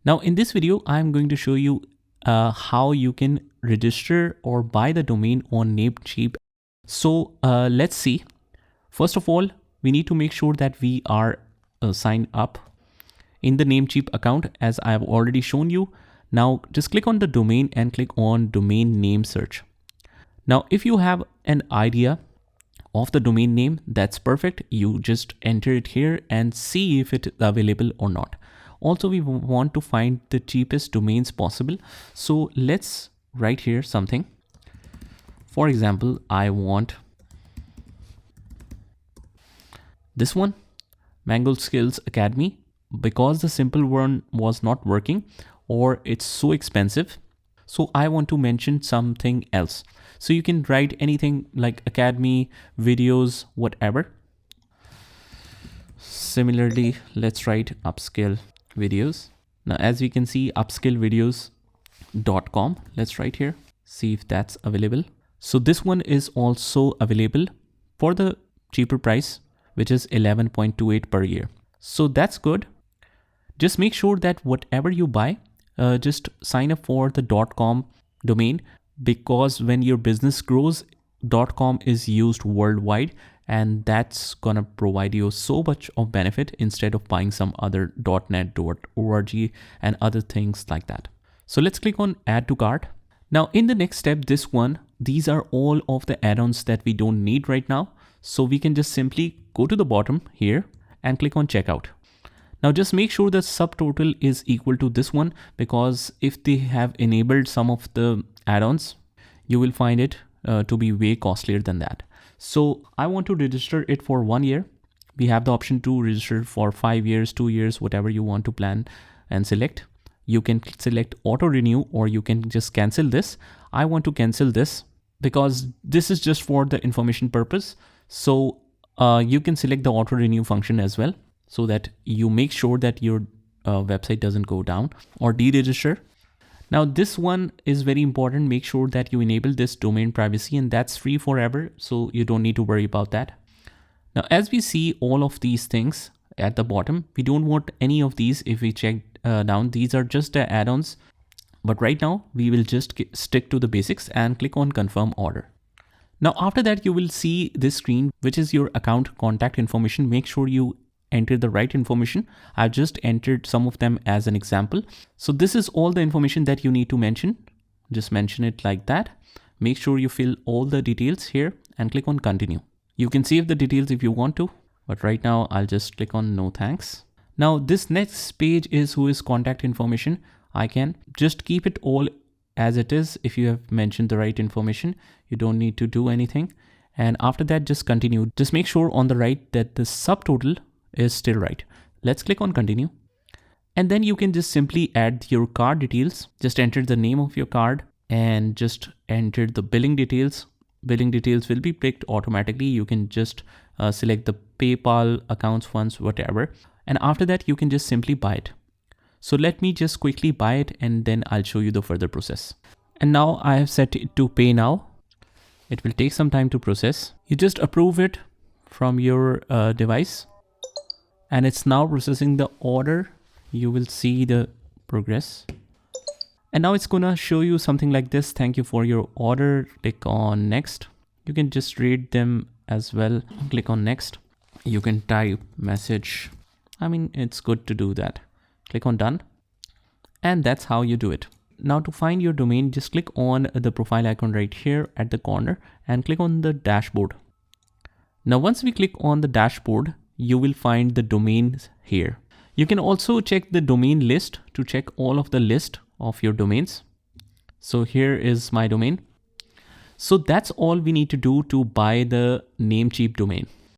Now in this video, I'm going to show you how you can register or buy the domain on Namecheap. So let's see. First of all, we need to make sure that we are signed up in the Namecheap account, as I have already shown you. Now just click on the domain and click on domain name search. Now if you have an idea of the domain name, that's perfect. You just enter it here and see if it is available or not. Also, we want to find the cheapest domains possible. So let's write here something. For example, I want this one, Mango Skills Academy, because the simple one was not working or it's so expensive. So I want to mention something else. So you can write anything like academy, videos, whatever. Similarly, let's write upskill videos. Now, as we can see, upskill-education.com. Let's write here, see if that's available. So this one is also available for the cheaper price, which is 11.28 per year. So that's good. Just make sure that whatever you buy, just sign up for the .com domain, because when your business grows, .com is used worldwide, and that's gonna provide you so much of benefit instead of buying some other .net, .org and other things like that. So let's click on add to cart. Now in the next step, these are all of the add-ons that we don't need right now. So we can just simply go to the bottom here and click on checkout. Now just make sure the subtotal is equal to this one, because if they have enabled some of the add-ons, you will find it to be way costlier than that. So I want to register it for 1 year. We have the option to register for 5 years, 2 years, whatever you want to plan and select. You can select auto renew, or you can just cancel this. I want to cancel this because this is just for the information purpose. So you can select the auto renew function as well, so that you make sure that your website doesn't go down or deregister. Now this one is very important. Make sure that you enable this domain privacy, and that's free forever, so you don't need to worry about that. Now as we see all of these things at the bottom, we don't want any of these. If we check down, these are just the add-ons, but right now we will just stick to the basics and click on confirm order. Now after that, you will see this screen, which is your account contact information. Make sure you enter the right information. I've just entered some of them as an example. So this is all the information that you need to mention. Just mention it like that. Make sure you fill all the details here and click on continue. You can save the details if you want to, but right now I'll just click on no thanks. Now this next page is who is contact information. I can just keep it all as it is. If you have mentioned the right information, you don't need to do anything. And after that, just continue. Just make sure on the right that the subtotal is still right. Let's click on continue. And then you can just simply add your card details. Just enter the name of your card and just enter the billing details. Billing details will be picked automatically. You can just select the PayPal, accounts, funds, whatever. And after that, you can just simply buy it. So let me just quickly buy it, and then I'll show you the further process. And now I have set it to pay now. It will take some time to process. You just approve it from your device, and it's now processing the order. You will see the progress. And now it's gonna show you something like this. Thank you for your order. Click on next. You can just read them as well. Click on next. You can type message. I mean, it's good to do that. Click on done. And that's how you do it. Now to find your domain, just click on the profile icon right here at the corner and click on the dashboard. Now once we click on the dashboard, you will find the domains here. You can also check the domain list to check all of the list of your domains. So here is my domain. So that's all we need to do to buy the Namecheap domain.